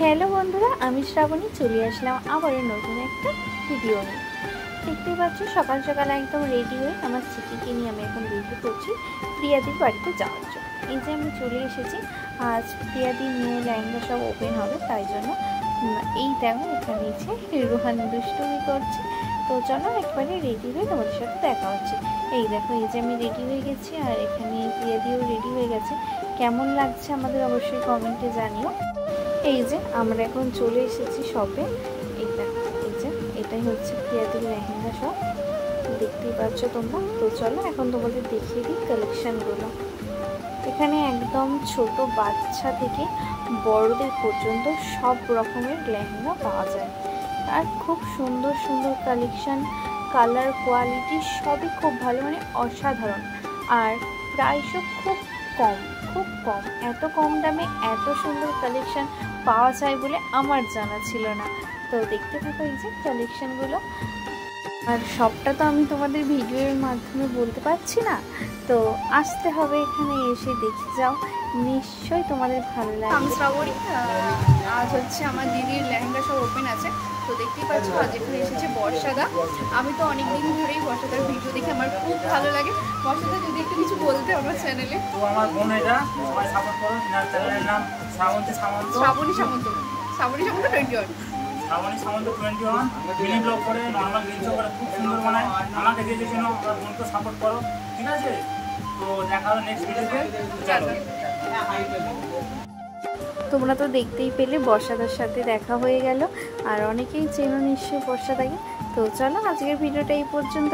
Hello বন্ধুরা, আমি শ্রাবণী চলে আসলাম আবার নতুন একটা ভিডিও নিয়ে। দেখতেই পাচ্ছ সকাল সকাল একদম রেডি হয়ে আমার চিকিকে নিয়ে আমি এখন বেরিয়ে পড়ছি প্রিয়াদির বাড়িতে যাওয়ার জন্য। এই যে আমি চলে এসেছি, আজ প্রিয়াদির নিয়ে লেহেঙ্গা সব ওপেন হবে, তাই জন্য এই দেখো এখানে এসে রোহান দুষ্টুমি করছে। তো চলো একবারে রেডি হয়ে তোমাদের সাথে দেখা হচ্ছে। এই দেখো এই যে আমি রেডি হয়ে গেছি, আর এখানে প্রিয়াদিও রেডি হয়ে গেছে। কেমন লাগছে আমাদের অবশ্যই কমেন্টে জানিও। এই যে আমরা এখন চলে এসেছি শপে। এই দেখো এই যে এটাই হচ্ছে প্রিয়াদির লেহেঙ্গা শপ, দেখতেই পাচ্ছ তোমরা। তো চলো এখন তোমাদের দেখিয়ে দিই কালেকশানগুলো। এখানে একদম ছোট বাচ্চা থেকে বড়দের পর্যন্ত সব রকমের লেহেঙ্গা পাওয়া যায়, আর খুব সুন্দর সুন্দর কালেকশান, কালার কোয়ালিটি সবই খুব ভালো, মানে অসাধারণ। আর প্রাইসও খুব কম, খুব কম। এত কম দামে এত সুন্দর কালেকশান পাওয়া যায় বলে আমার জানা ছিল না। তো দেখতে থাকো এই যে কালেকশানগুলো। আর সবটা তো আমি তোমাদের ভিডিওর মাধ্যমে বলতে পারছি না, তো আসতে হবে, এখানে এসে দেখে যাও, নিশ্চয়ই তোমাদের ভালো লাগবে। আমি শ্রাবণী, আজ হচ্ছে আমার দিদির লেহেঙ্গা সব ওপেন আছে। তো দেখতেই পাচ্ছ আজ এখানে এসেছে বর্ষাদা। আমি তো অনেক দিন ধরেই বর্ষাদার ভিডিও দেখে আমার খুব ভালো লাগে। বর্ষাদা যদি একটু কিছু বলতে আমার চ্যানেলে। তো আমার বোন, এটা সবাই সাপোর্ট করো। এনার চ্যানেলের নাম শ্রাবণী সামন্ত। শ্রাবণী সামন্ত 21। শ্রাবণী সামন্ত 21 মিনি ব্লগ করে, নর্মাল রিলসও করে, খুব সুন্দর বানায়। আমাকে যে জন্য আমার বোনকে সাপোর্ট করো, ঠিক আছে? তো দেখা হবে নেক্সট ভিডিওতে। চলো, তোমরা তো দেখতেই পেলে বর্ষাদার সাথে দেখা হয়ে গেল, আর অনেকেই চেনো নিশ্চয়ই বর্ষাদাকে। তো চলো আজকের ভিডিওটা এই পর্যন্ত।